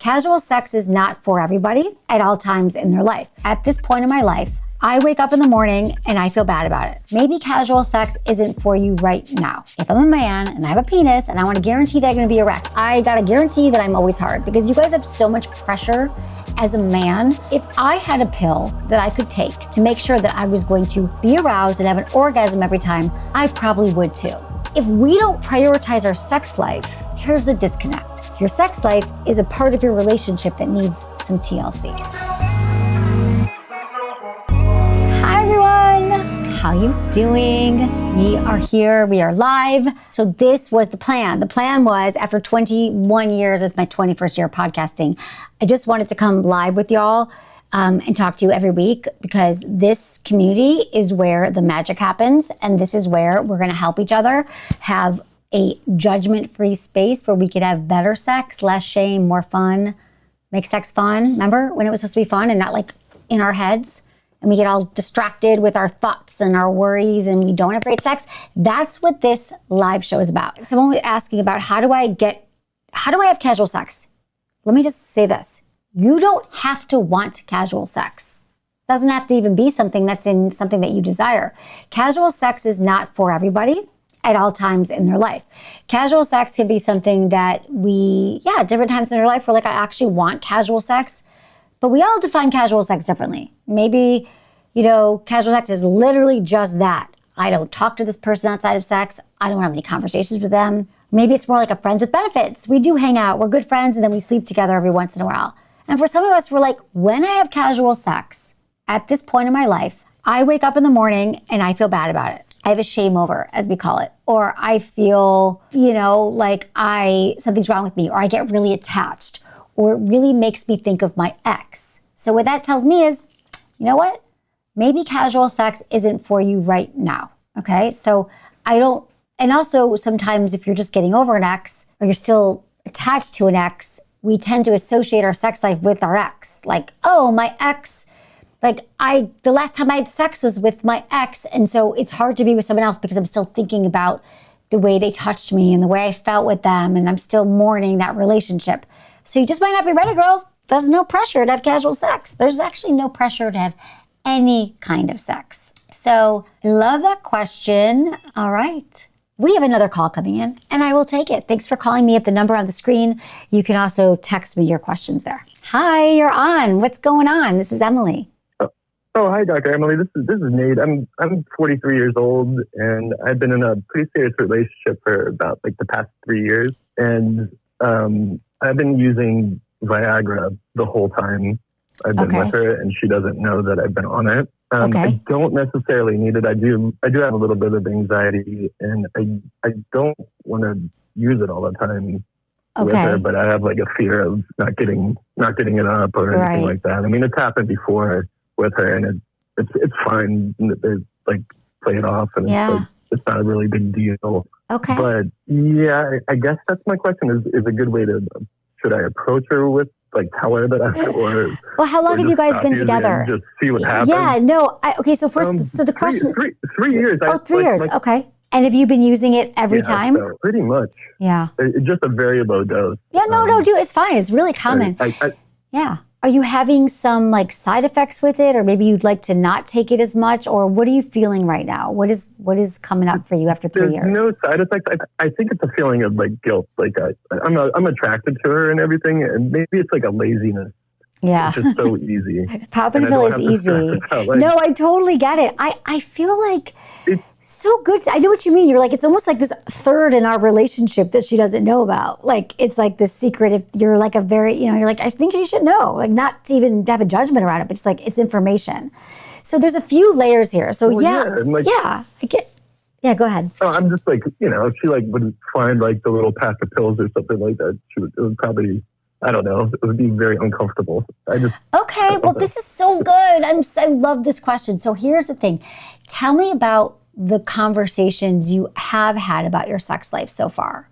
Casual sex is not for everybody at all times in their life. At this point in my life, I wake up in the morning and I feel bad about it. Maybe casual sex isn't for you right now. If I'm a man and I have a penis and I want to guarantee that I'm going to be erect, I got to guarantee that I'm always hard because you guys have so much pressure as a man. If I had a pill that I could take to make sure that I was going to be aroused and have an orgasm every time, I probably would too. If we don't prioritize our sex life, here's the disconnect. Your sex life is a part of your relationship that needs some TLC. Hi everyone, how you doing? We are here, we are live. So this was the plan. The plan was after 21 years, it's my 21st year of podcasting, I just wanted to come live with y'all and talk to you every week because this community is where the magic happens and this is where we're gonna help each other have a judgment-free space where we could have better sex, less shame, more fun, make sex fun. Remember when it was supposed to be fun and not like in our heads and we get all distracted with our thoughts and our worries and we don't have great sex? That's what this live show is about. Someone was asking about how do I have casual sex? Let me just say this. You don't have to want casual sex. It doesn't have to even be something that's in something that you desire. Casual sex is not for everybody at all times in their life. Casual sex can be something that different times in our life, we're like, I actually want casual sex, but we all define casual sex differently. Maybe, casual sex is literally just that. I don't talk to this person outside of sex. I don't have any conversations with them. Maybe it's more like a friends with benefits. We do hang out, we're good friends, and then we sleep together every once in a while. And for some of us, we're like, when I have casual sex, at this point in my life, I wake up in the morning and I feel bad about it. I have a shame over, as we call it, or I feel, like something's wrong with me, or I get really attached, or it really makes me think of my ex. So what that tells me is, you know what? Maybe casual sex isn't for you right now, okay? So and also sometimes if you're just getting over an ex, or you're still attached to an ex, we tend to associate our sex life with our ex. Like, oh, my ex, the last time I had sex was with my ex. And so it's hard to be with someone else because I'm still thinking about the way they touched me and the way I felt with them. And I'm still mourning that relationship. So you just might not be ready, girl. There's no pressure to have casual sex. There's actually no pressure to have any kind of sex. So I love that question. All right. We have another call coming in and I will take it. Thanks for calling me at the number on the screen. You can also text me your questions there. Hi, you're on. What's going on? This is Emily. Oh, hi, Dr. Emily. This is Nate. I'm 43 years old, and I've been in a pretty serious relationship for about the past 3 years. And I've been using Viagra the whole time I've been with her, and she doesn't know that I've been on it. I don't necessarily need it. I do have a little bit of anxiety, and I don't want to use it all the time with her, but I have a fear of not getting it up or anything like that. I mean, it's happened before with her, and it's fine. They play it off, and it's not a really big deal. Okay. But I guess that's my question: is a good way to should I approach her with tell her that or well, how long have you guys been together? Just see what happens. Yeah, no. So first, so the question: 3 years. Oh, 3 years. Okay. And have you been using it every time? So pretty much. Yeah. It's just a very low dose. Yeah. No, dude. It's fine. It's really common. Yeah. Are you having some side effects with it, or maybe you'd like to not take it as much, or what are you feeling right now? What is coming up for you after 3 years? No side effects. I think it's a feeling of guilt. I'm attracted to her and everything, and maybe it's a laziness. Yeah, it's just so easy. Popping a pill is easy. No, I totally get it. I feel like so good. I know what you mean. You're it's almost like this third in our relationship that she doesn't know about. It's this secret. If you're a very, you're I think she should know. Not to even have a judgment around it, but just it's information. So there's a few layers here. So I get. Yeah, go ahead. Oh, I'm just if she would find the little pack of pills or something like that, it would probably. I don't know. It would be very uncomfortable. Okay. Well, this is so good. I love this question. So here's the thing. Tell me about the conversations you have had about your sex life so far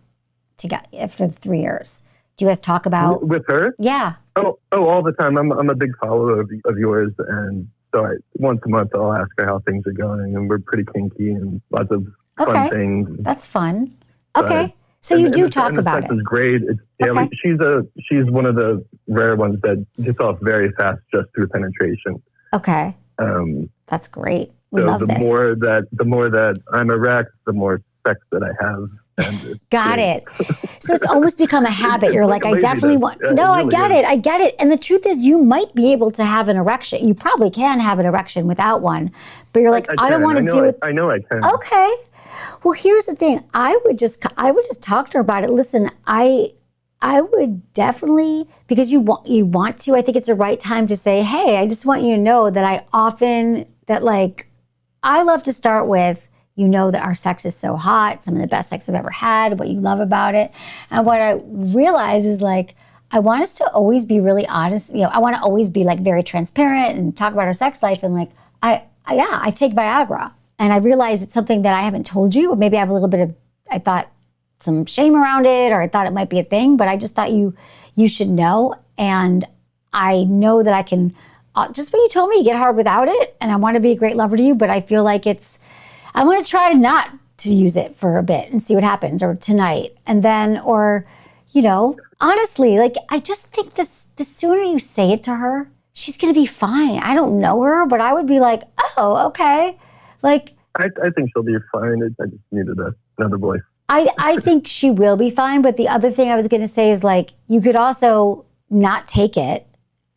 after 3 years. Do you guys talk about with her? Yeah. Oh, all the time. I'm a big follower of yours, and so once a month I'll ask her how things are going, and we're pretty kinky and lots of fun things. That's fun. Okay. So you do talk and the about sex it. is great. It's daily. Okay. She's one of the rare ones that gets off very fast just through penetration. Okay. That's great. We So love the this. more that I'm erect, the more sex that I have. And Got it. So it's almost become a habit. You're like, I definitely want. Yeah, No, I really get is. it. I get it. And the truth is, you might be able to have an erection. You probably can have an erection without one, but you're like, I don't want to do it. I know I can. Okay. Well, here's the thing. I would just talk to her about it. Listen, I would definitely, because you want to. I think it's the right time to say, hey, I just want you to know that I love to start with, that our sex is so hot, some of the best sex I've ever had, what you love about it. And what I realize is I want us to always be really honest. I want to always be very transparent and talk about our sex life. And I take Viagra. And I realize it's something that I haven't told you, or maybe I have a little bit of, I thought, some shame around it, or I thought it might be a thing, but I just thought you should know. And I know that I can, just when you told me, get hard without it. And I want to be a great lover to you, but I feel like I want to try not to use it for a bit and see what happens, or tonight. And then, honestly, I just think the sooner you say it to her, she's going to be fine. I don't know her, but I would be like, oh, okay. I think she'll be fine. I just needed another voice. I think she will be fine. But the other thing I was going to say is you could also not take it.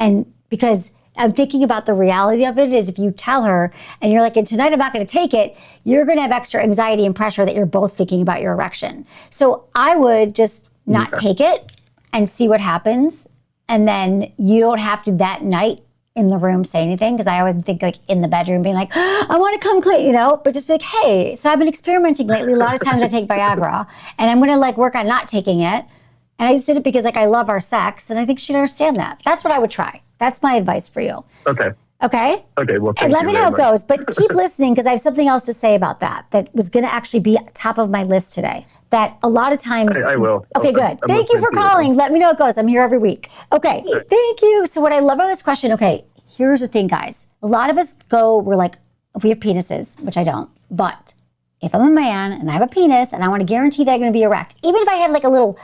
And because I'm thinking about the reality of it is, if you tell her and you're like, and tonight I'm not going to take it, you're going to have extra anxiety and pressure that you're both thinking about your erection. So I would just not take it and see what happens. And then you don't have to that night in the room say anything, because I always think in the bedroom being like, I want to come clean, but just be like, hey, so I've been experimenting lately. A lot of times I take Viagra and I'm going to work on not taking it. And I just did it because I love our sex, and I think she'd understand that. That's what I would try. That's my advice for you. Okay. Okay? Okay, well, and let me know how it goes. But keep listening, because I have something else to say about that was going to actually be top of my list today. That a lot of times... I will. Okay, good. Thank you for calling. Let me know how it goes. I'm here every week. Okay, thank you. So what I love about this question, okay, here's the thing, guys. A lot of us we're like, if we have penises, which I don't, but if I'm a man and I have a penis and I want to guarantee that I'm going to be erect, even if I had a little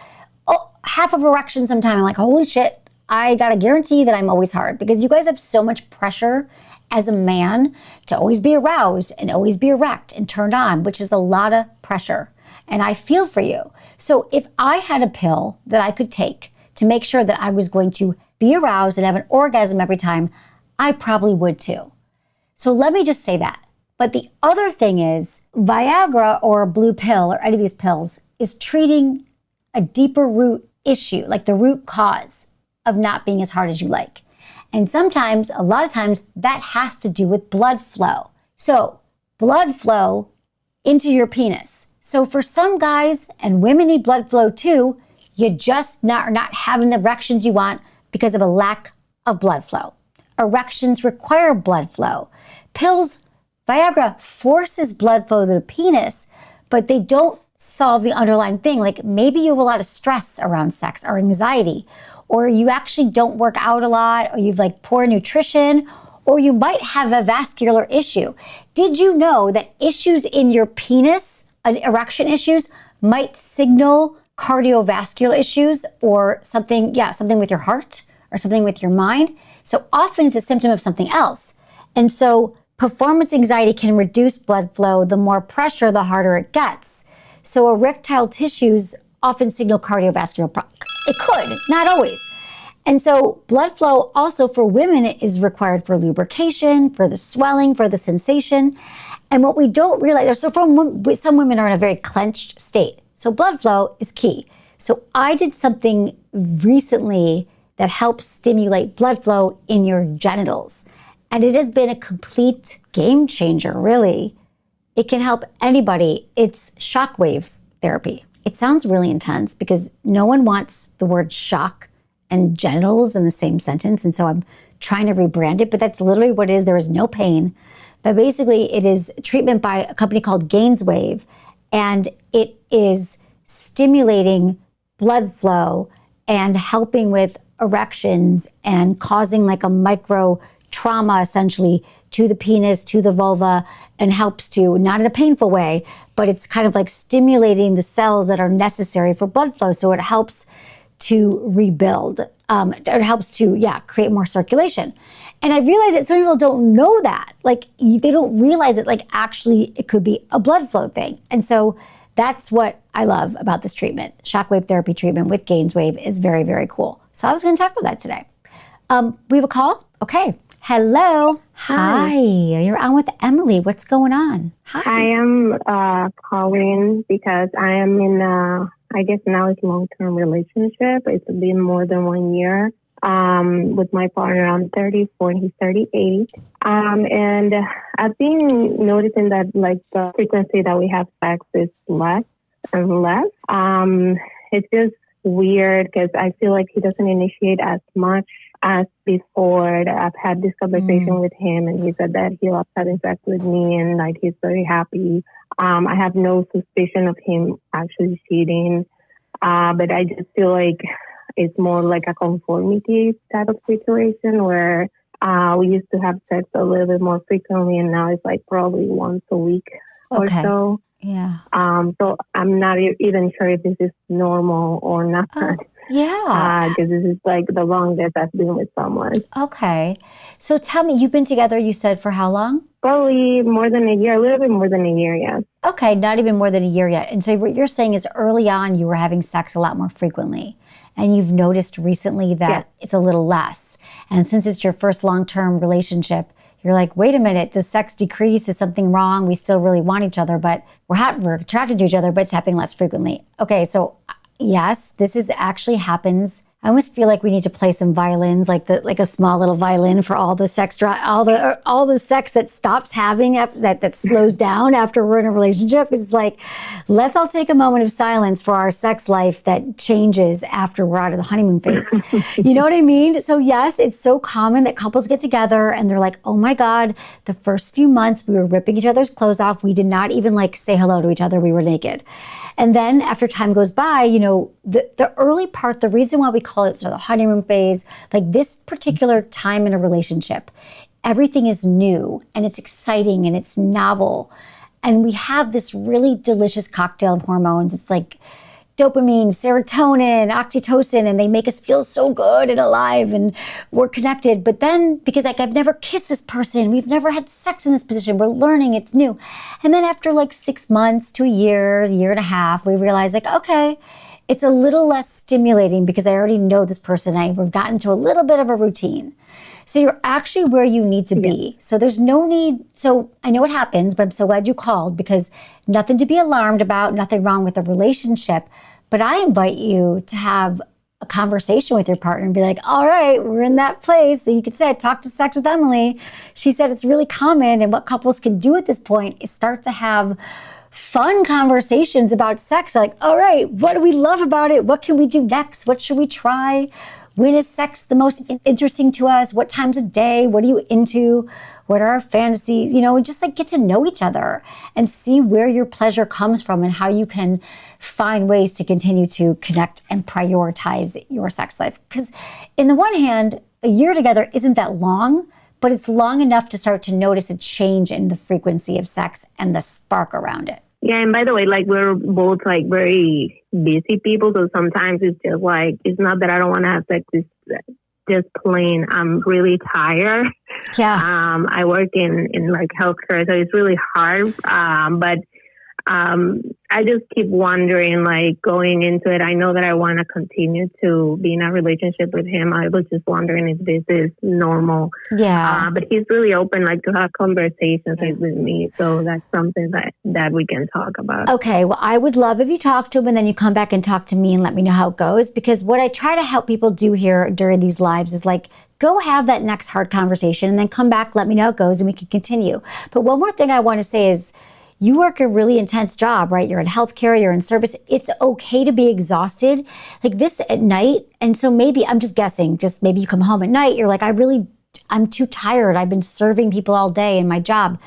half of erection sometime, I'm like, holy shit, I got to guarantee that I'm always hard, because you guys have so much pressure as a man to always be aroused and always be erect and turned on, which is a lot of pressure. And I feel for you. So if I had a pill that I could take to make sure that I was going to be aroused and have an orgasm every time, I probably would too. So let me just say that. But the other thing is, Viagra or a blue pill or any of these pills is treating a deeper root issue, the root cause of not being as hard as you like. And sometimes, a lot of times, that has to do with blood flow. So blood flow into your penis. So for some guys, and women need blood flow too, you just are not having the erections you want because of a lack of blood flow. Erections require blood flow. Pills, Viagra forces blood flow to the penis, but they don't solve the underlying thing. Maybe you have a lot of stress around sex or anxiety, or you actually don't work out a lot, or you've poor nutrition, or you might have a vascular issue. Did you know that issues in your penis, erection issues, might signal cardiovascular issues or something with your heart or something with your mind? So often it's a symptom of something else. And so performance anxiety can reduce blood flow. The more pressure, the harder it gets. So erectile tissues often signal cardiovascular problems. It could, not always. And so blood flow also for women is required for lubrication, for the swelling, for the sensation. And what we don't realize, so some women are in a very clenched state. So blood flow is key. So I did something recently that helps stimulate blood flow in your genitals. And it has been a complete game changer, really. It can help anybody. It's shockwave therapy. It sounds really intense because no one wants the word shock and genitals in the same sentence. And so I'm trying to rebrand it, but that's literally what it is. There is no pain. But basically it is treatment by a company called Gainswave. And it is stimulating blood flow and helping with erections and causing a micro trauma essentially to the penis, to the vulva, and helps to, not in a painful way, but it's kind of like stimulating the cells that are necessary for blood flow. So it helps to rebuild. It helps to, create more circulation. And I realize that some people don't know that. Like, they don't realize that, like, actually it could be a blood flow thing. And so that's what I love about this treatment. Shockwave therapy treatment with Gainswave is very, very cool. So I was going to talk about that today. We have a call? Okay. Hello. Hi. You're on with Emily. What's going on? Hi. I am calling because I am in I guess now it's a long-term relationship. It's been more than 1 year with my partner. I'm 34 and he's 38. And I've been noticing that like the frequency that we have sex is less and less. It's just weird because I feel like he doesn't initiate as much as before. I've had this conversation with him and he said that he loves having sex with me and like he's very happy. I have no suspicion of him actually cheating, but I just feel like it's more like a conformity type of situation where we used to have sex a little bit more frequently and now it's like probably once a week or so. Yeah. So I'm not even sure if this is normal or not. Yeah. Because this is like the longest I've been with someone. Okay. So tell me, you've been together, you said, for how long? Probably more than a year, a little bit more than a year, yes. Okay, not even more than a year yet. And so what you're saying is early on you were having sex a lot more frequently. And you've noticed recently that it's a little less. And since it's your first long-term relationship, you're like, wait a minute, does sex decrease? Is something wrong? We still really want each other, but we're attracted to each other, but it's happening less frequently. Okay, so yes, this is actually happens. I almost feel like we need to play some violins, like a small little violin for all the sex all the sex that stops having that slows down after we're in a relationship. It's like, let's all take a moment of silence for our sex life that changes after we're out of the honeymoon phase. You know what I mean? So yes, it's so common that couples get together and they're like, oh my God, the first few months we were ripping each other's clothes off. We did not even like say hello to each other. We were naked. And then after time goes by, you know, the early part, the reason why we call it the honeymoon phase, like this particular time in a relationship, everything is new and it's exciting and it's novel. And we have this really delicious cocktail of hormones. It's like dopamine, serotonin, oxytocin, and they make us feel so good and alive and we're connected. But then, because like I've never kissed this person, we've never had sex in this position, we're learning, it's new. And then after like 6 months to a year and a half, we realize like, okay, it's a little less stimulating because I already know this person. We've gotten to a little bit of a routine. So you're actually where you need to be. So there's no need. So I know it happens, but I'm so glad you called because nothing to be alarmed about, nothing wrong with the relationship. But I invite you to have a conversation with your partner and be like, all right, we're in that place that you could say, talk to Sex with Emily. She said it's really common. And what couples can do at this point is start to have fun conversations about sex. Like, all right, what do we love about it? What can we do next? What should we try? When is sex the most interesting to us? What times of day? What are you into? What are our fantasies? You know, and just like get to know each other and see where your pleasure comes from and how you can find ways to continue to connect and prioritize your sex life. Because in the one hand, a year together isn't that long, but it's long enough to start to notice a change in the frequency of sex and the spark around it. Yeah, and by the way, like we're both like very busy people, so sometimes it's just like, it's not that I don't want to have sex, it's just plain, I'm really tired. Yeah. I work in like healthcare, so it's really hard. But I just keep wondering, like going into it, I know that I want to continue to be in a relationship with him. I was just wondering if this is normal. Yeah. But he's really open, like to have conversations with me. So that's something that we can talk about. Okay. Well, I would love if you talk to him and then you come back and talk to me and let me know how it goes. Because what I try to help people do here during these lives is like, go have that next hard conversation and then come back, let me know how it goes and we can continue. But one more thing I want to say is, you work a really intense job, right? You're in healthcare, you're in service. It's okay to be exhausted like this at night. And so maybe, I'm just guessing, just maybe you come home at night, you're like, I'm too tired. I've been serving people all day in my job.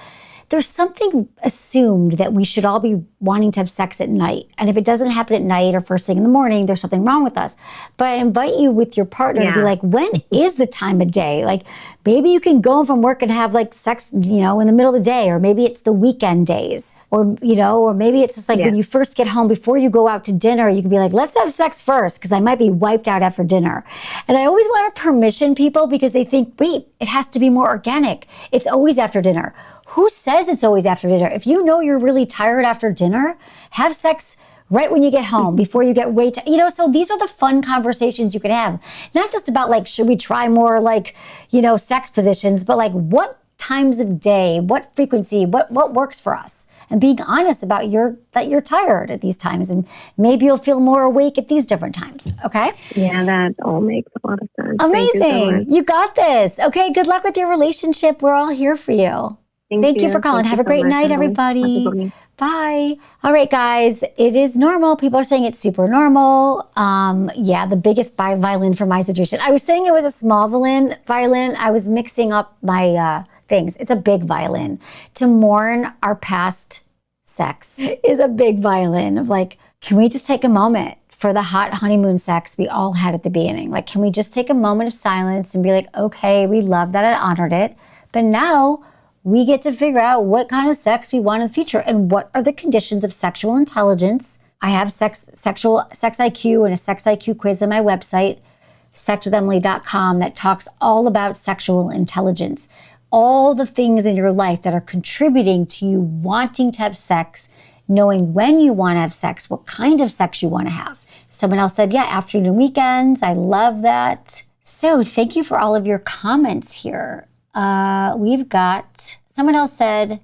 there's something assumed that we should all be wanting to have sex at night. And if it doesn't happen at night or first thing in the morning, there's something wrong with us. But I invite you with your partner to be like, when is the time of day? Like, maybe you can go from work and have like sex, in the middle of the day, or maybe it's the weekend days, or, or maybe it's just like when you first get home before you go out to dinner, you can be like, let's have sex first because I might be wiped out after dinner. And I always want to permission people because they think, wait, it has to be more organic. It's always after dinner. Who says it's always after dinner? If you know you're really tired after dinner, have sex right when you get home before you get way so these are the fun conversations you can have. Not just about like, should we try more like, sex positions, but like what times of day, what frequency, what works for us. And being honest about that you're tired at these times, and maybe you'll feel more awake at these different times. Okay? Yeah, that all makes a lot of sense. Amazing. You got this. Okay, good luck with your relationship. We're all here for you. Thank you for calling. Have a great night, everybody. Bye. All right, guys, it is normal. People are saying it's super normal. The biggest violin for my situation. I was saying it was a small violin. I was mixing up my things. It's a big violin. To mourn our past sex is a big violin of like, can we just take a moment for the hot honeymoon sex we all had at the beginning? Like, can we just take a moment of silence and be like, okay, we loved that, I honored it, but now we get to figure out what kind of sex we want in the future and what are the conditions of sexual intelligence. I have sex IQ and a sex IQ quiz on my website, sexwithemily.com, that talks all about sexual intelligence. All the things in your life that are contributing to you wanting to have sex, knowing when you want to have sex, what kind of sex you want to have. Someone else said, afternoon and weekends. I love that. So thank you for all of your comments here. We've got, someone else said,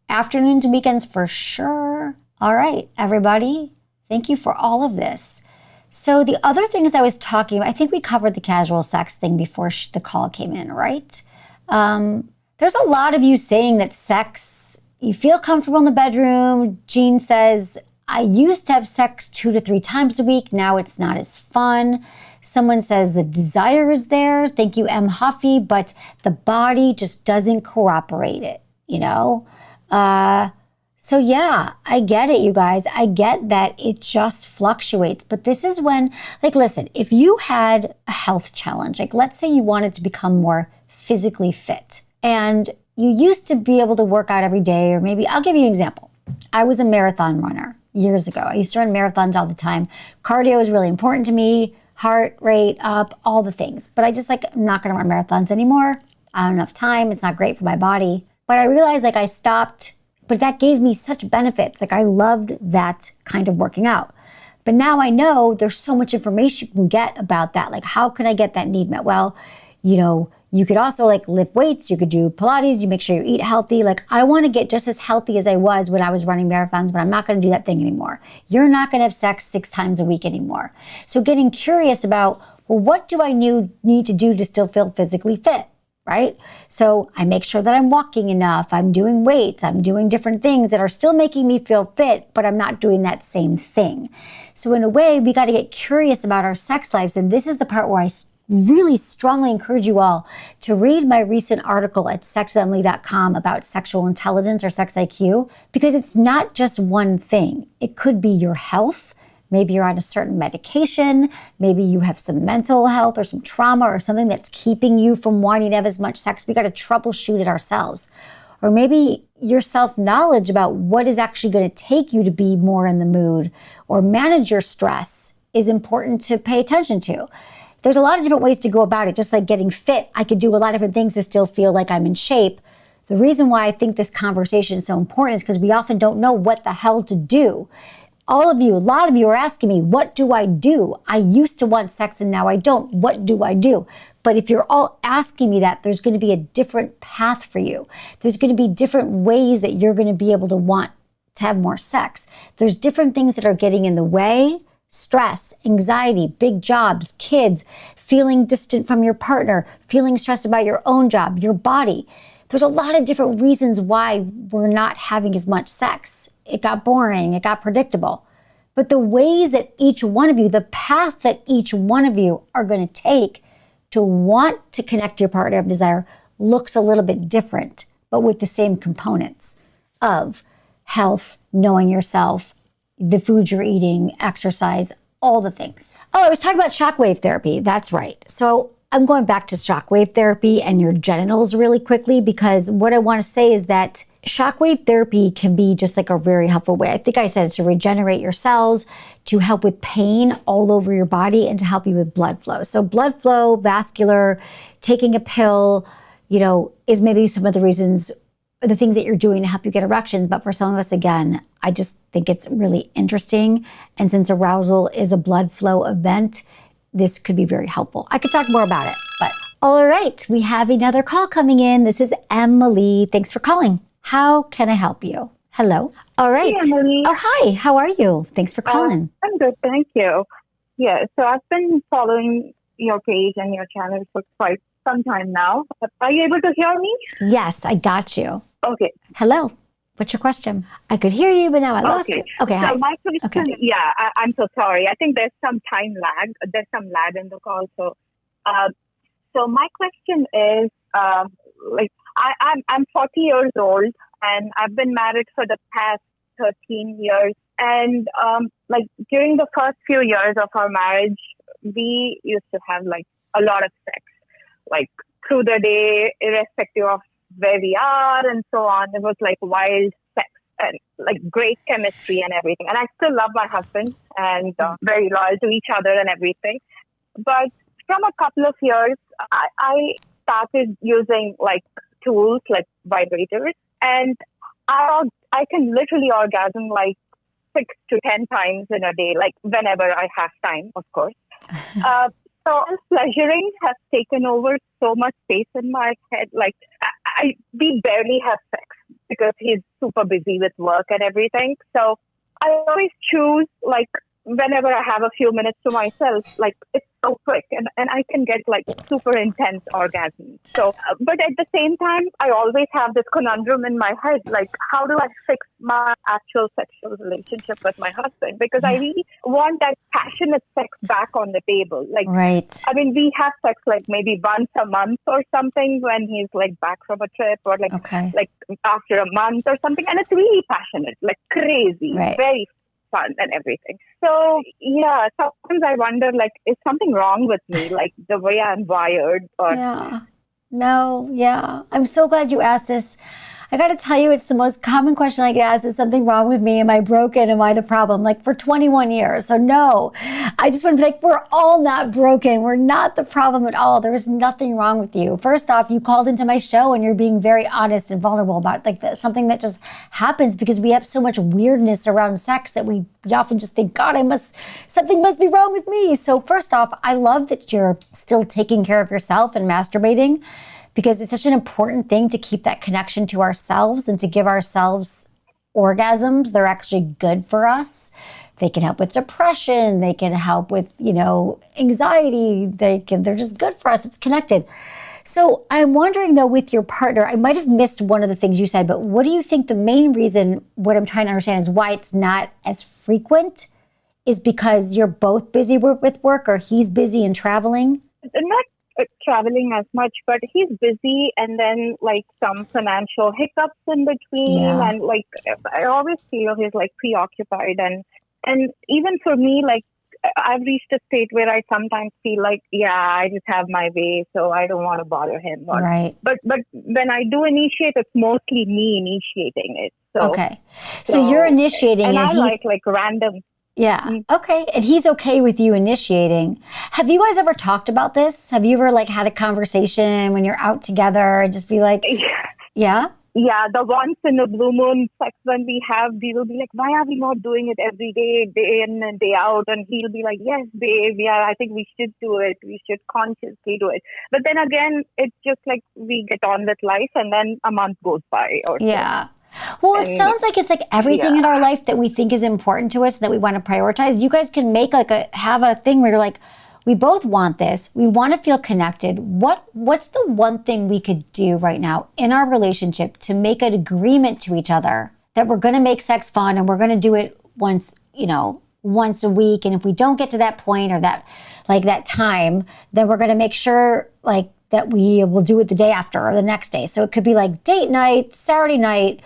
afternoons and weekends for sure. All right, everybody, thank you for all of this. So the other things I was talking about, I think we covered the casual sex thing before the call came in, right? There's a lot of you saying that sex, you feel comfortable in the bedroom. Jean says, I used to have sex 2 to 3 times a week. Now it's not as fun. Someone says the desire is there. Thank you, M. Huffy, but the body just doesn't cooperate it, So I get it, you guys. I get that it just fluctuates. But this is when, listen, if you had a health challenge, let's say you wanted to become more physically fit and you used to be able to work out every day, or maybe I'll give you an example. I was a marathon runner years ago. I used to run marathons all the time. Cardio is really important to me. Heart rate up, all the things. But I just I'm not going to run marathons anymore. I don't have enough time. It's not great for my body. But I realized I stopped, but that gave me such benefits. I loved that kind of working out. But now I know there's so much information you can get about that. How can I get that need met? Well, you could also lift weights. You could do Pilates. You make sure you eat healthy. I want to get just as healthy as I was when I was running marathons, but I'm not going to do that thing anymore. You're not going to have sex 6 times a week anymore. So getting curious about, well, what do I need to do to still feel physically fit, right? So I make sure that I'm walking enough. I'm doing weights. I'm doing different things that are still making me feel fit, but I'm not doing that same thing. So in a way, we got to get curious about our sex lives. And this is the part where I really strongly encourage you all to read my recent article at sexwithemily.com about sexual intelligence or sex IQ, because it's not just one thing. It could be your health. Maybe you're on a certain medication. Maybe you have some mental health or some trauma or something that's keeping you from wanting to have as much sex. We got to troubleshoot it ourselves. Or maybe your self-knowledge about what is actually going to take you to be more in the mood or manage your stress is important to pay attention to. There's a lot of different ways to go about it. Just like getting fit, I could do a lot of different things to still feel like I'm in shape. The reason why I think this conversation is so important is because we often don't know what the hell to do. A lot of you are asking me, what do I do? I used to want sex and now I don't. What do I do? But if you're all asking me that, there's going to be a different path for you. There's going to be different ways that you're going to be able to want to have more sex. There's different things that are getting in the way. Stress, anxiety, big jobs, kids, feeling distant from your partner, feeling stressed about your own job, your body. There's a lot of different reasons why we're not having as much sex. It got boring, it got predictable. But the ways that each one of you, the path that each one of you are going to take to want to connect to your partner of desire looks a little bit different. but with the same components of health, knowing yourself, the food you're eating, exercise, all the things. Oh, I was talking about shockwave therapy. That's right. So I'm going back to shockwave therapy and your genitals really quickly, because what I want to say is that shockwave therapy can be just like a very helpful way. I think I said to regenerate your cells, to help with pain all over your body, and to help you with blood flow. So blood flow, vascular, taking a pill, is maybe some of the reasons, the things that you're doing to help you get erections. But for some of us, again, I just think it's really interesting. And since arousal is a blood flow event, this could be very helpful. I could talk more about it, but all right, we have another call coming in. This is Emily. Thanks for calling. How can I help you? Hello. All right. Hey, Emily. Oh, hi. How are you? Thanks for calling. I'm good, thank you. Yeah, so I've been following your page and your channel for quite some time now. Are you able to hear me? Yes, I got you. Okay. Hello. What's your question? I could hear you, but now I lost it. Okay, hi. So my question, Okay. yeah, I'm so sorry. I think there's some time lag. There's some lag in the call. So my question is, I'm 40 years old, and I've been married for the past 13 years. And during the first few years of our marriage, we used to have a lot of sex, through the day, irrespective of where we are and so on. It was wild sex and great chemistry and everything. And I still love my husband and very loyal to each other and everything. But from a couple of years, I started using tools like vibrators, and I can literally orgasm 6 to 10 times in a day, whenever I have time, of course. So pleasuring has taken over so much space in my head. We barely have sex because he's super busy with work and everything. So I always choose whenever I have a few minutes to myself, it's so quick and I can get super intense orgasms. So, but at the same time, I always have this conundrum in my head, how do I fix my actual sexual relationship with my husband? Because I really want that passionate sex back on the table. Right. I mean, we have sex maybe once a month or something when he's back from a trip, or after a month or something. And it's really passionate, crazy, Right. very fun and everything. So yeah, sometimes I wonder, is something wrong with me, the way I'm wired? Or Yeah. No, yeah. I'm so glad you asked this. I got to tell you, it's the most common question I get asked: is something wrong with me? Am I broken? Am I the problem? For 21 years. So no, I just want to be we're all not broken. We're not the problem at all. There is nothing wrong with you. First off, you called into my show and you're being very honest and vulnerable about something that just happens because we have so much weirdness around sex that we often just think, God, something must be wrong with me. So first off, I love that you're still taking care of yourself and masturbating, because it's such an important thing to keep that connection to ourselves and to give ourselves orgasms. They're actually good for us. They can help with depression. They can help with, anxiety. They're just good for us. It's connected. So I'm wondering though, with your partner, I might have missed one of the things you said, but what do you think the main reason, what I'm trying to understand is why it's not as frequent, is because you're both busy with work, or he's busy and traveling? not traveling as much, but he's busy, and then some financial hiccups in between. Yeah. And I always feel he's preoccupied, and even for me, I've reached a state where I sometimes feel I just have my way, so I don't want to bother him. Right. But when I do initiate, it's mostly me initiating it. So Okay. So you're initiating, and I he's random. Yeah. Okay. And he's okay with you initiating. Have you guys ever talked about this? Have you ever had a conversation when you're out together and just be yeah? Yeah, the once in a blue moon sex when we have, we will be why are we not doing it every day, day in and day out? And he'll be yes, babe, yeah, I think we should do it. We should consciously do it. But then again, it's just we get on with life, and then a month goes by or Yeah. Well, it sounds like it's everything in our life that we think is important to us that we want to prioritize. You guys can make have a thing where you're we both want this. We want to feel connected. What's the one thing we could do right now in our relationship to make an agreement to each other that we're going to make sex fun and we're going to do it once a week. And if we don't get to that point or that time, then we're going to make sure that we will do it the day after or the next day. So it could be like date night, Saturday night.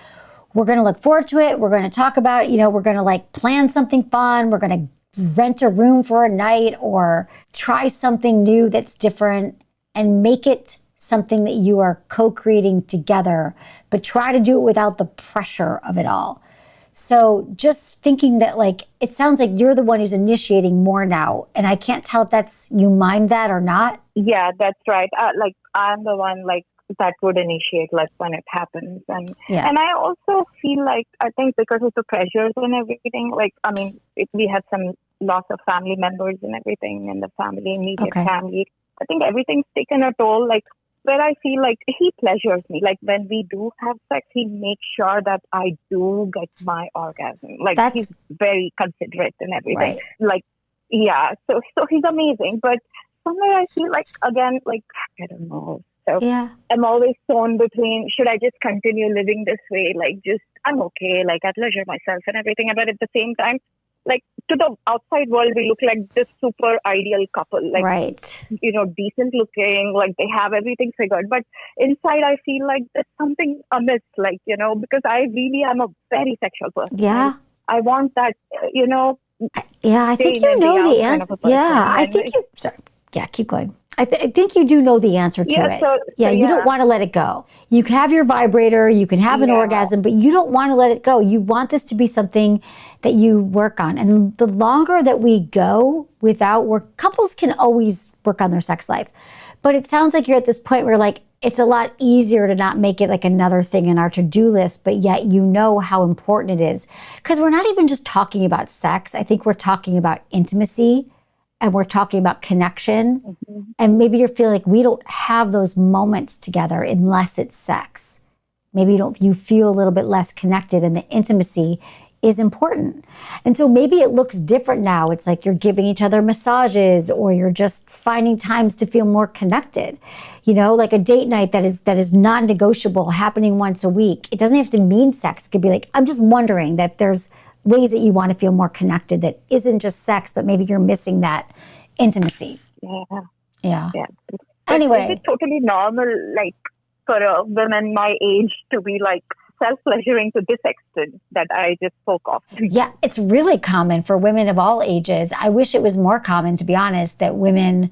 We're going to look forward to it. We're going to talk about it. You know, we're going to like plan something fun. We're going to rent a room for a night or try something new that's different and make it something that you are co-creating together, but try to do it without the pressure of it all. So just thinking that, like, it sounds like you're the one who's initiating more now. And I can't tell if that's, you mind that or not. Yeah, that's right. Like, I'm the one, like, that would initiate, like, when it happens. And I also feel like, I think because of the pressures and everything, like, I mean, we had some loss of family members and everything in the family, immediate family. I think everything's taken a toll, like, where I feel like he pleasures me. Like, when we do have sex, he makes sure that I do get my orgasm. Like, he's very considerate and everything. Right. Like, yeah, so he's amazing. But somewhere I feel like, again, like, I don't know. So I'm always torn between, should I just continue living this way? Like, just, I'm okay. Like, I pleasure myself and everything. But at the same time, like, to the outside world, we look like this super ideal couple. Like, you know, decent looking, like they have everything figured. But inside, I feel like there's something amiss, like, you know, because I really am a very sexual person. Yeah. I want that, you know. Yeah, I think you know the answer. Yeah, I think you, sorry. Yeah, keep going. I think you do know the answer to it. You don't want to let it go. You can have your vibrator, you can have an orgasm, but you don't want to let it go. You want this to be something that you work on. And the longer that we go without work, couples can always work on their sex life. But it sounds like you're at this point where, like, it's a lot easier to not make it like another thing in our to-do list, but yet you know how important it is. Because we're not even just talking about sex. I think we're talking about intimacy. And we're talking about connection. And maybe you're feeling like we don't have those moments together unless it's sex. Maybe you feel a little bit less connected, and the intimacy is important. And so maybe it looks different now. It's like you're giving each other massages, or you're just finding times to feel more connected. You know, like a date night that is non-negotiable, happening once a week. It doesn't have to mean sex. It could be like, I'm just wondering that there's ways that you want to feel more connected that isn't just sex, but maybe you're missing that intimacy. Yeah. Anyway. Is it totally normal, like, for women my age to be, like, self-pleasuring to this extent that I just spoke of? Yeah, it's really common for women of all ages. I wish it was more common, to be honest, that women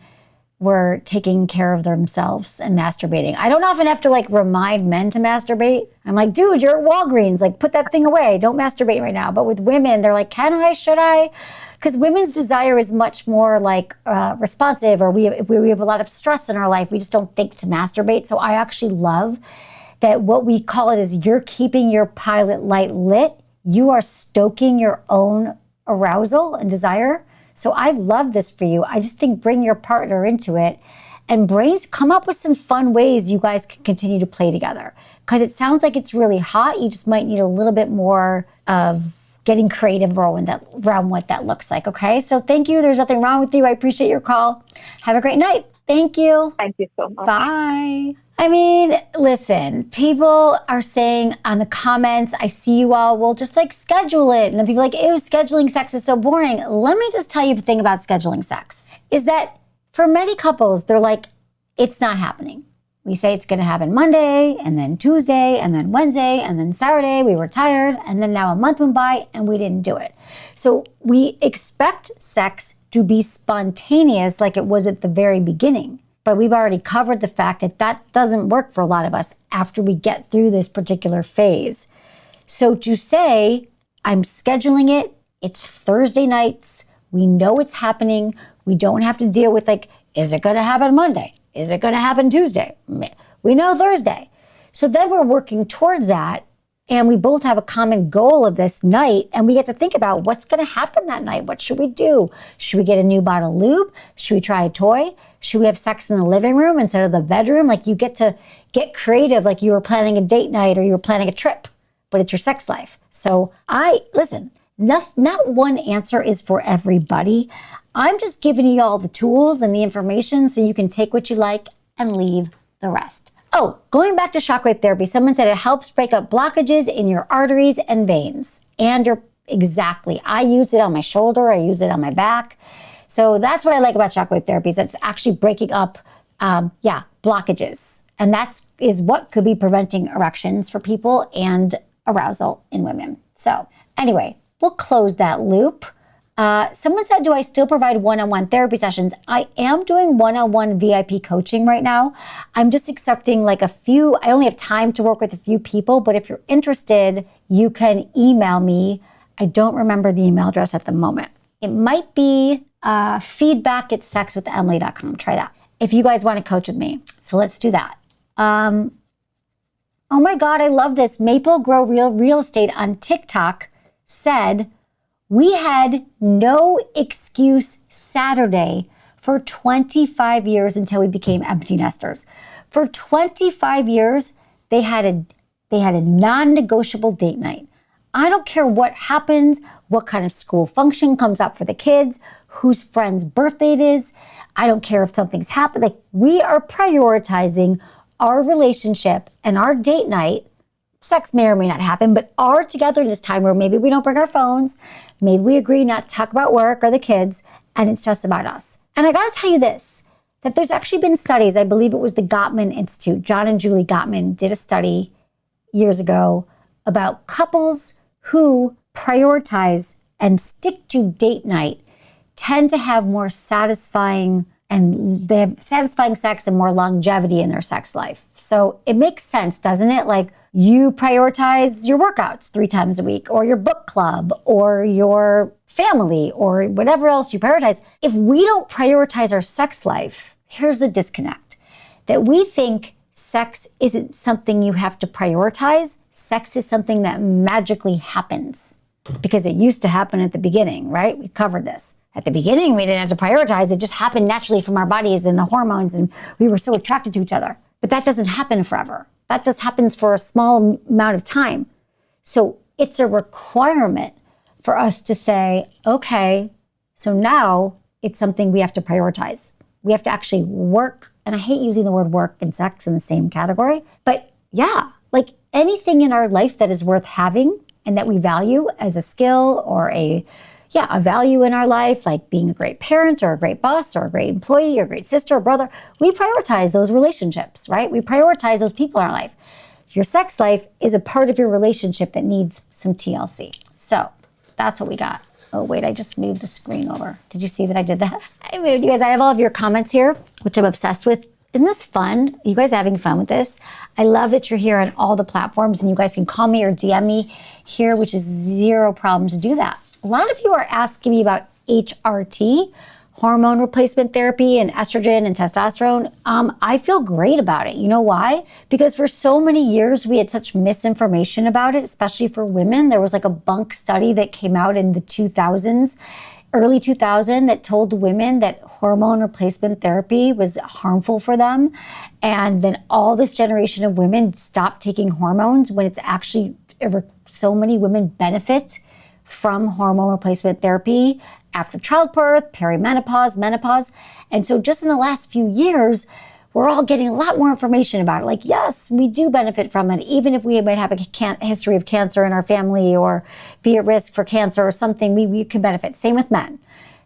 were taking care of themselves and masturbating. I don't often have to, like, remind men to masturbate. I'm like, dude, you're at Walgreens. Like, put that thing away. Don't masturbate right now. But with women, they're like, can I? Should I? Because women's desire is much more, like, responsive, or we have a lot of stress in our life. We just don't think to masturbate. So I actually love that what we call it is you're keeping your pilot light lit. You are stoking your own arousal and desire. So I love this for you. I just think bring your partner into it and come up with some fun ways you guys can continue to play together. Because it sounds like it's really hot. You just might need a little bit more of getting creative around what that looks like. Okay, so thank you. There's nothing wrong with you. I appreciate your call. Have a great night. Thank you. Thank you so much. Bye. I mean, listen, people are saying on the comments, I see you all, well, just like schedule it. And then people are like, ew, scheduling sex is so boring. Let me just tell you the thing about scheduling sex is that for many couples, they're like, it's not happening. We say it's going to happen Monday, and then Tuesday, and then Wednesday, and then Saturday. We were tired, and then now a month went by, and we didn't do it. So we expect sex to be spontaneous like it was at the very beginning. But we've already covered the fact that that doesn't work for a lot of us after we get through this particular phase. So to say, I'm scheduling it, it's Thursday nights, we know it's happening, we don't have to deal with, like, is it going to happen Monday? Is it going to happen Tuesday? We know Thursday. So then we're working towards that, and we both have a common goal of this night, and we get to think about what's going to happen that night. What should we do? Should we get a new bottle of lube? Should we try a toy? Should we have sex in the living room instead of the bedroom? Like, you get to get creative, like you were planning a date night or you were planning a trip, but it's your sex life. So listen, not one answer is for everybody. I'm just giving you all the tools and the information so you can take what you like and leave the rest. Oh, going back to shockwave therapy, someone said it helps break up blockages in your arteries and veins. And exactly. I use it on my shoulder. I use it on my back. So that's what I like about shockwave therapy is it's actually breaking up, blockages. And is what could be preventing erections for people and arousal in women. So anyway, we'll close that loop. Someone said, do I still provide one-on-one therapy sessions? I am doing one-on-one VIP coaching right now. I'm just accepting I only have time to work with a few people, but if you're interested, you can email me. I don't remember the email address at the moment. It might be feedback@sexwithemily.com. Try that if you guys want to coach with me. So let's do that. Oh my God, I love this. Maple Grow Real Estate on TikTok said, we had no excuse Saturday for 25 years until we became empty nesters. For 25 years, they had a non-negotiable date night. I don't care what happens, what kind of school function comes up for the kids, whose friend's birthday it is. I don't care if something's happened. We are prioritizing our relationship and our date night. Sex may or may not happen, but our togetherness time where maybe we don't bring our phones, maybe we agree not to talk about work or the kids, and it's just about us. And I gotta tell you this, that there's actually been studies, I believe it was the Gottman Institute, John and Julie Gottman did a study years ago about couples who prioritize and stick to date night tend to have more satisfying sex and more longevity in their sex life. So it makes sense, doesn't it? You prioritize your workouts 3 times a week, or your book club, or your family, or whatever else you prioritize. If we don't prioritize our sex life, here's the disconnect. That we think sex isn't something you have to prioritize. Sex is something that magically happens. Because it used to happen at the beginning, right? We covered this. At the beginning, we didn't have to prioritize. It just happened naturally from our bodies and the hormones, and we were so attracted to each other. But that doesn't happen forever. That just happens for a small amount of time. So it's a requirement for us to say, okay, so now it's something we have to prioritize. We have to actually work, and I hate using the word work and sex in the same category, but yeah, anything in our life that is worth having and that we value as a skill or a value in our life, like being a great parent or a great boss or a great employee or a great sister or brother, we prioritize those relationships, right? We prioritize those people in our life. Your sex life is a part of your relationship that needs some TLC. So that's what we got. Oh, wait, I just moved the screen over. Did you see that I did that? I moved, you guys. I have all of your comments here, which I'm obsessed with. Isn't this fun? You guys are having fun with this? I love that you're here on all the platforms, and you guys can call me or DM me here, which is zero problem to do that. A lot of you are asking me about HRT, hormone replacement therapy, and estrogen and testosterone. I feel great about it. You know why? Because for so many years, we had such misinformation about it, especially for women. There was a bunk study that came out in the 2000s, early 2000, that told women that hormone replacement therapy was harmful for them. And then all this generation of women stopped taking hormones when it's actually, so many women benefit from hormone replacement therapy after childbirth, perimenopause, menopause. And so just in the last few years, we're all getting a lot more information about it. Yes, we do benefit from it, even if we might have a history of cancer in our family or be at risk for cancer or something, we can benefit. Same with men.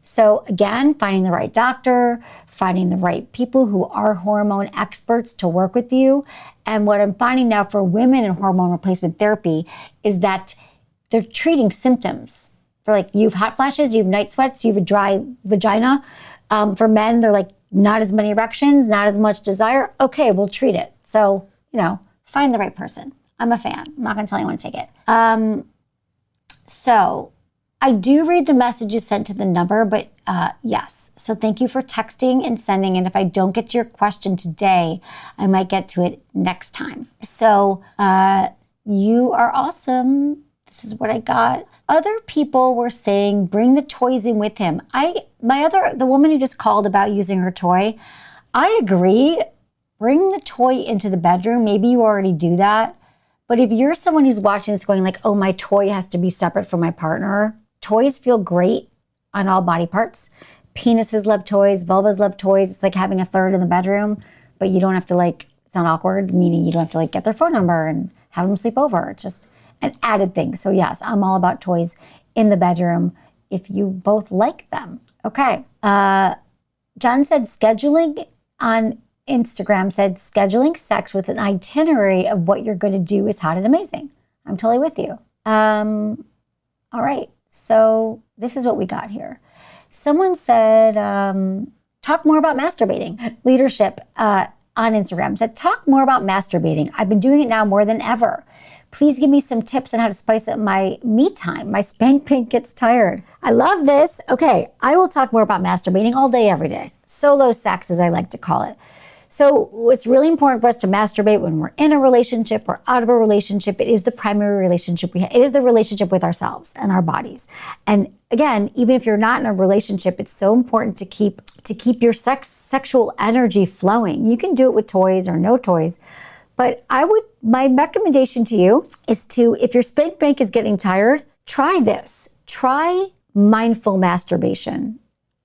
So again, finding the right doctor, finding the right people who are hormone experts to work with you. And what I'm finding now for women in hormone replacement therapy is that they're treating symptoms. For you have hot flashes, you have night sweats, you have a dry vagina. For men, they're not as many erections, not as much desire. Okay, we'll treat it. So, find the right person. I'm a fan. I'm not gonna tell anyone to take it. So I do read the messages sent to the number, but yes. So thank you for texting and sending. And if I don't get to your question today, I might get to it next time. So you are awesome. This is what I got. Other people were saying, bring the toys in with him. The woman who just called about using her toy, I agree. Bring the toy into the bedroom. Maybe you already do that. But if you're someone who's watching this going oh, my toy has to be separate from my partner. Toys feel great on all body parts. Penises love toys. Vulvas love toys. It's like having a third in the bedroom, but you don't have to it's not awkward, meaning you don't have to get their phone number and have them sleep over. It's just an added thing. So yes, I'm all about toys in the bedroom if you both like them. Okay. John said scheduling on Instagram said, scheduling sex with an itinerary of what you're going to do is hot and amazing. I'm totally with you. All right. So this is what we got here. Someone said, talk more about masturbating. Leadership on Instagram said, talk more about masturbating. I've been doing it now more than ever. Please give me some tips on how to spice up my me time. My spank bank gets tired. I love this. Okay, I will talk more about masturbating all day, every day. Solo sex, as I like to call it. So it's really important for us to masturbate when we're in a relationship or out of a relationship. It is the primary relationship we have. It is the relationship with ourselves and our bodies. And again, even if you're not in a relationship, it's so important to keep your sexual energy flowing. You can do it with toys or no toys. But my recommendation to you is if your spank bank is getting tired, try this. Try mindful masturbation.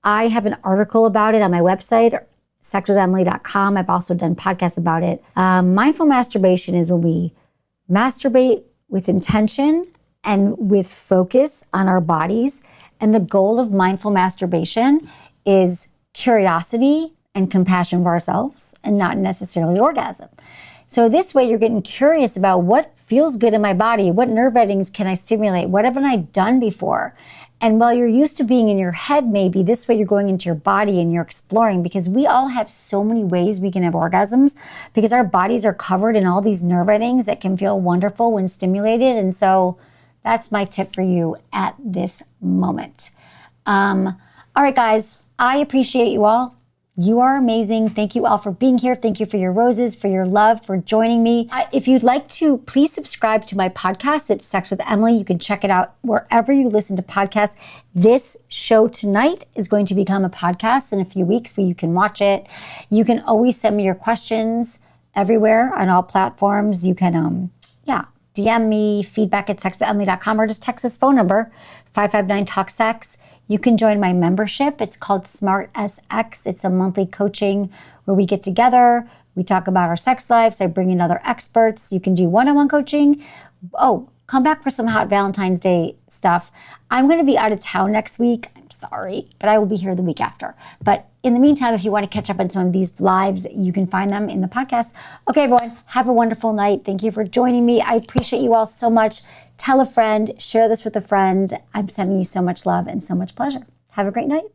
I have an article about it on my website, sexwithemily.com. I've also done podcasts about it. Mindful masturbation is when we masturbate with intention and with focus on our bodies. And the goal of mindful masturbation is curiosity and compassion for ourselves and not necessarily orgasm. So this way you're getting curious about what feels good in my body, what nerve endings can I stimulate, what haven't I done before? And while you're used to being in your head, maybe this way you're going into your body and you're exploring, because we all have so many ways we can have orgasms because our bodies are covered in all these nerve endings that can feel wonderful when stimulated. And so that's my tip for you at this moment. All right, guys, I appreciate you all. You are amazing. Thank you all for being here. Thank you for your roses, for your love, for joining me. If you'd like to, please subscribe to my podcast. It's Sex with Emily. You can check it out wherever you listen to podcasts. This show tonight is going to become a podcast in a few weeks where you can watch it. You can always send me your questions everywhere on all platforms. You can, DM me, feedback@sexwithemily.com, or just text this phone number, 559-TALK-SEX. You can join my membership. It's called Smart SX. It's a monthly coaching where we get together. We talk about our sex lives. I bring in other experts. You can do one-on-one coaching. Oh, come back for some hot Valentine's Day stuff. I'm going to be out of town next week. I'm sorry, but I will be here the week after. But in the meantime, if you want to catch up on some of these lives, you can find them in the podcast. Okay, everyone, have a wonderful night. Thank you for joining me. I appreciate you all so much. Tell a friend, share this with a friend. I'm sending you so much love and so much pleasure. Have a great night.